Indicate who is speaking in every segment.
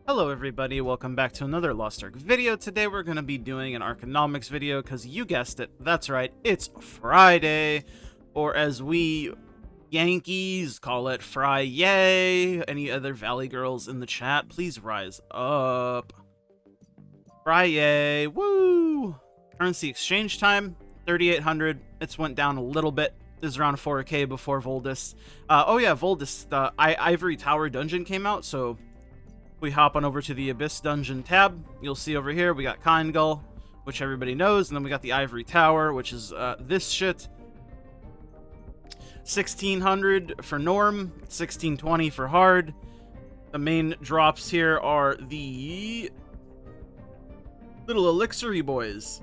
Speaker 1: Hello everybody, welcome back to another Lost Ark video. Today we're going to be doing an Arkonomics video because you guessed it, that's right, it's Friday, or as we Yankees call it, Fry-yay. Any other Valley girls in the chat, please rise up. Fry-yay, woo! Currency exchange time, 3,800, it's went down a little bit. This is around 4K before Voldus. Oh yeah, Voldus, the Ivory Tower dungeon came out, so we hop on over to the Abyss Dungeon tab. You'll see over here, we got Kindgull, which everybody knows, and then we got the Ivory Tower, which is this shit. 1600 for norm, 1620 for hard. The main drops here are the little elixir boys.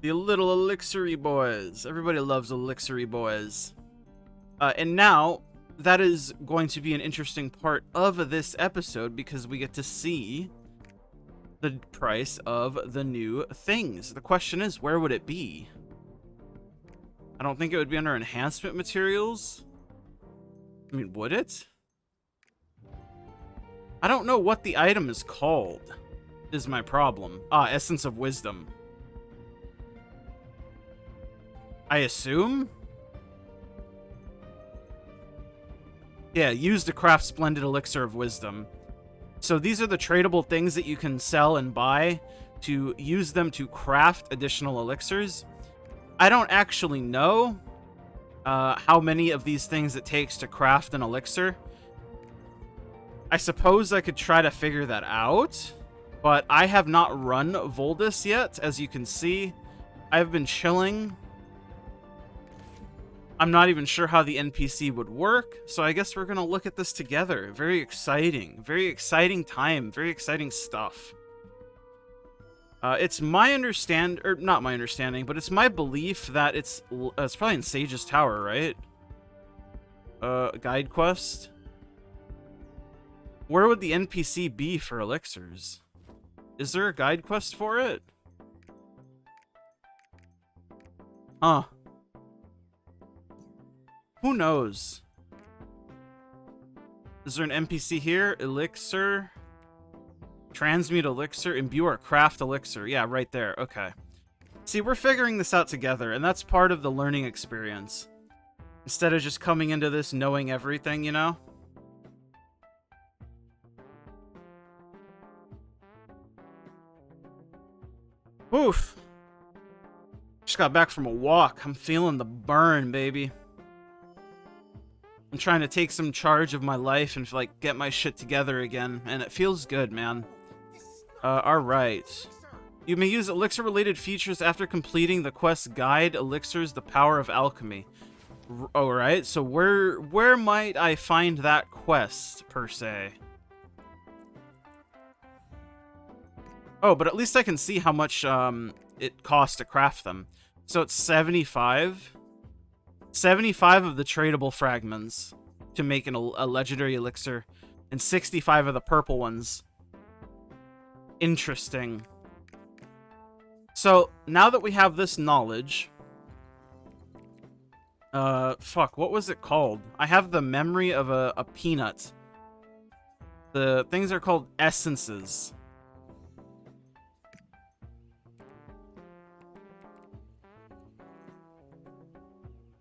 Speaker 1: The little elixir boys. Everybody loves elixir boys. And now, that is going to be an interesting part of this episode because we get to see the price of the new things. The question is, where would it be? I don't think it would be under enhancement materials. I mean, would it? I don't know what the item is called, is my problem. Essence of Wisdom. I assume? Yeah, use to craft Splendid Elixir of Wisdom. So these are the tradable things that you can sell and buy to use them to craft additional elixirs. I don't actually know how many of these things it takes to craft an elixir. I suppose I could try to figure that out, but I have not run Voldus yet. As you can see, I've been chilling. I'm not even sure how the NPC would work, so I guess we're going to look at this together. Very exciting time, very exciting stuff. It's my not my understanding, but it's my belief that it's probably in Sage's Tower, right? Guide quest. Where would the NPC be for elixirs? Is there a guide quest for it? Huh. Who knows? Is there an NPC here? Elixir. Transmute elixir. Imbue or craft elixir. Yeah, right there. Okay. See, we're figuring this out together, and that's part of the learning experience. Instead of just coming into this knowing everything, you know? Oof. Just got back from a walk. I'm feeling the burn, baby. I'm trying to take some charge of my life and, like, get my shit together again, and it feels good, man. Alright. You may use elixir-related features after completing the quest Guide Elixirs, the Power of Alchemy. Alright, so where might I find that quest, per se? Oh, but at least I can see how much, it costs to craft them. So it's 75. 75 of the tradable fragments to make a legendary elixir, and 65 of the purple ones. Interesting. So, now that we have this knowledge... fuck, what was it called? I have the memory of a peanut. The things are called essences.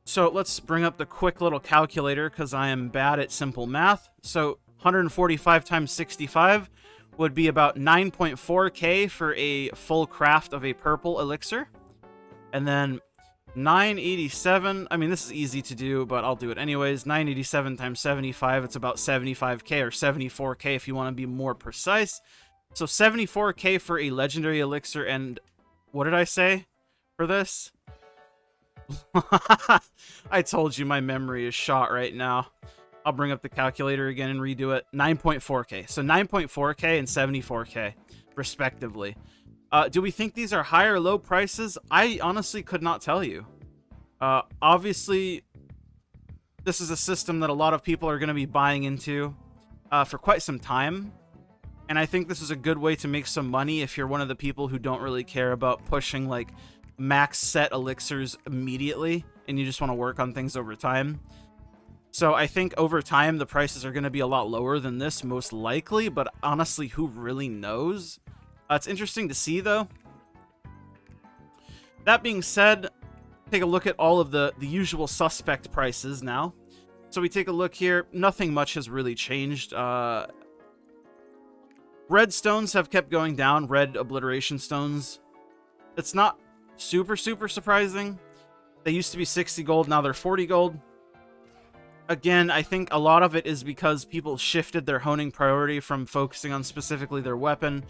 Speaker 1: So let's bring up the quick little calculator because I am bad at simple math. So 145 times 65 would be about 9.4k for a full craft of a purple elixir. And then 987, I mean, this is easy to do, but I'll do it anyways. 987 times 75, it's about 75k or 74k if you want to be more precise. So 74k for a legendary elixir, and what did I say for this? I told you my memory is shot right now. I'll bring up the calculator again and redo it. 9.4k. So 9.4k and 74k, respectively. Do we think these are high or low prices? I honestly could not tell you. Obviously, this is a system that a lot of people are going to be buying into for quite some time. And I think this is a good way to make some money if you're one of the people who don't really care about pushing, like, max set elixirs immediately and you just want to work on things over time. So I think over time, the prices are going to be a lot lower than this, most likely. But honestly, who really knows? It's interesting to see, though. That being said, take a look at all of the usual suspect prices now. So we take a look here. Nothing much has really changed. Red stones have kept going down. Red obliteration stones. It's not super surprising. They used to be 60 gold. Now they're 40 gold. Again, I think a lot of it is because people shifted their honing priority from focusing on specifically their weapon.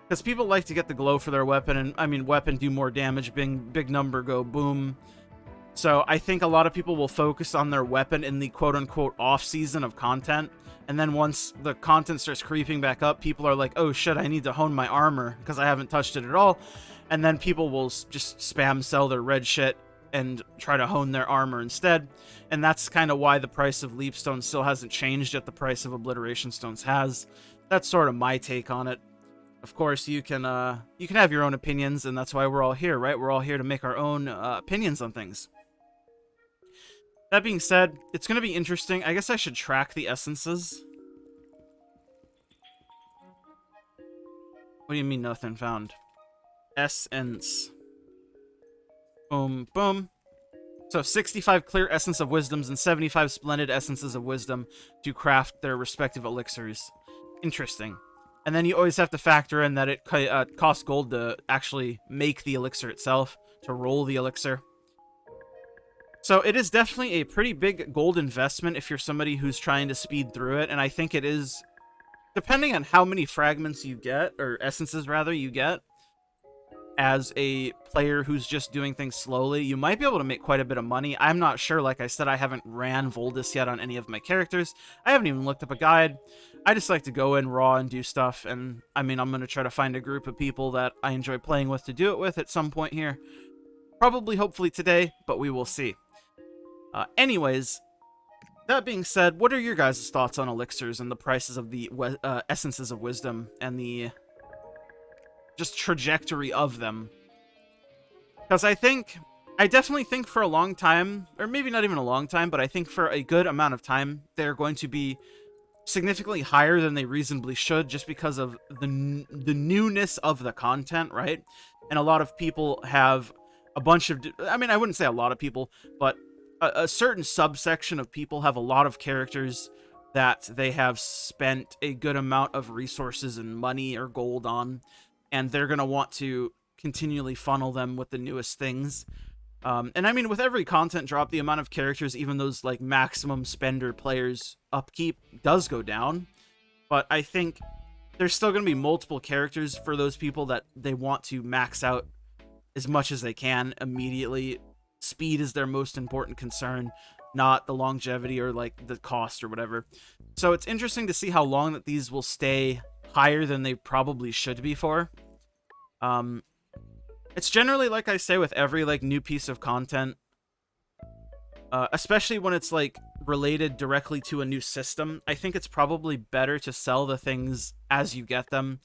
Speaker 1: Because people like to get the glow for their weapon. And, I mean, weapon do more damage. Big number go boom. So I think a lot of people will focus on their weapon in the quote-unquote off-season of content. And then once the content starts creeping back up, people are like, oh shit, I need to hone my armor because I haven't touched it at all. And then people will just spam sell their red shit and try to hone their armor instead. And that's kind of why the price of leap stones still hasn't changed, yet the price of obliteration stones has. That's sort of my take on it. Of course, you can have your own opinions, and that's why we're all here, right? We're all here to make our own opinions on things. That being said, it's going to be interesting. I guess I should track the essences. What do you mean nothing found? Essence. Boom, boom. So 65 clear essence of wisdoms and 75 splendid essences of wisdom to craft their respective elixirs. Interesting. And then you always have to factor in that it costs gold to actually make the elixir itself, to roll the elixir. So it is definitely a pretty big gold investment if you're somebody who's trying to speed through it, and I think it is, depending on how many fragments you get, or essences rather, you get, as a player who's just doing things slowly, you might be able to make quite a bit of money. I'm not sure. Like I said, I haven't ran Voldis yet on any of my characters. I haven't even looked up a guide. I just like to go in raw and do stuff, and I mean, I'm going to try to find a group of people that I enjoy playing with to do it with at some point here. Probably, hopefully today, but we will see. Anyways, that being said, what are your guys' thoughts on elixirs and the prices of the essences of wisdom and the just trajectory of them? Because I definitely think for a long time, or maybe not even a long time, but I think for a good amount of time, they're going to be significantly higher than they reasonably should, just because of the newness of the content, right? And a lot of people have a bunch of, I mean, I wouldn't say a lot of people, but a certain subsection of people have a lot of characters that they have spent a good amount of resources and money or gold on, and they're going to want to continually funnel them with the newest things. And I mean, with every content drop, the amount of characters, even those like maximum spender players upkeep, does go down. But I think there's still going to be multiple characters for those people that they want to max out as much as they can immediately. Speed is their most important concern, not the longevity or like the cost or whatever. So it's interesting to see how long that these will stay higher than they probably should be for. It's generally, like I say, with every like new piece of content, especially when it's like related directly to a new system, I think it's probably better to sell the things as you get them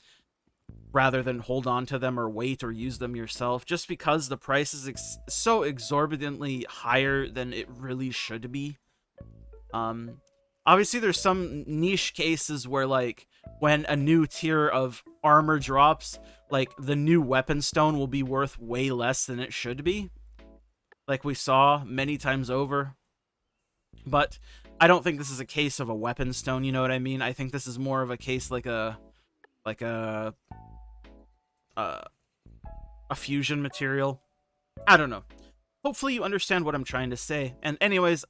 Speaker 1: rather than hold on to them or wait or use them yourself, just because the price is so exorbitantly higher than it really should be. Obviously there's some niche cases where like when a new tier of armor drops, like the new weapon stone will be worth way less than it should be, like we saw many times over. But I don't think this is a case of a weapon stone, you know what I mean? I think this is more of a case like a fusion material. I don't know. Hopefully you understand what I'm trying to say. And anyways,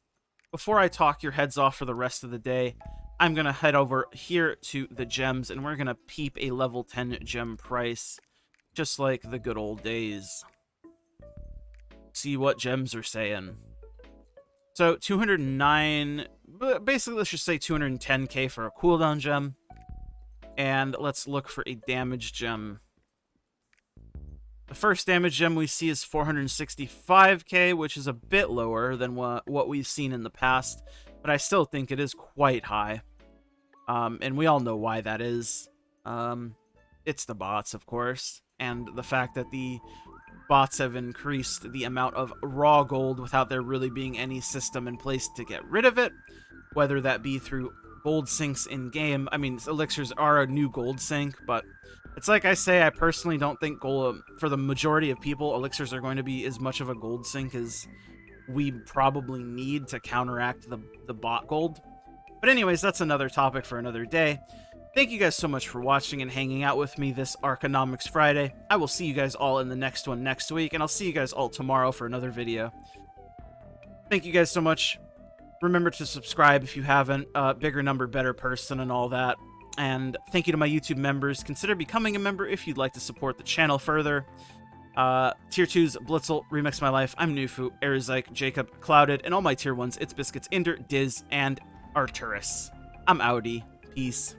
Speaker 1: before I talk your heads off for the rest of the day, I'm going to head over here to the gems, and we're going to peep a level 10 gem price, just like the good old days. See what gems are saying. So 209, basically let's just say 210k for a cooldown gem. And let's look for a damage gem. The first damage gem we see is 465k, which is a bit lower than what we've seen in the past, but I still think it is quite high. And we all know why that is. It's the bots, of course, and the fact that the bots have increased the amount of raw gold without there really being any system in place to get rid of it. whether that be through gold sinks in game. I mean, elixirs are a new gold sink, but it's like I say, I personally don't think gold, for the majority of people, elixirs are going to be as much of a gold sink as we probably need to counteract the bot gold. But anyways, that's another topic for another day. Thank you guys so much for watching and hanging out with me this Arkonomics Friday. I will see you guys all in the next one next week, and I'll see you guys all tomorrow for another video. Thank you guys so much. Remember to subscribe if you haven't. Bigger number, better person, and all that. And thank you to my YouTube members. Consider becoming a member if you'd like to support the channel further. Tier 2's Blitzel, Remix My Life, I'm Nufu, Airzyke, Jacob, Clouded, and all my Tier 1s, It's Biscuits, Inder, Diz, and Arturus. I'm Audi. Peace.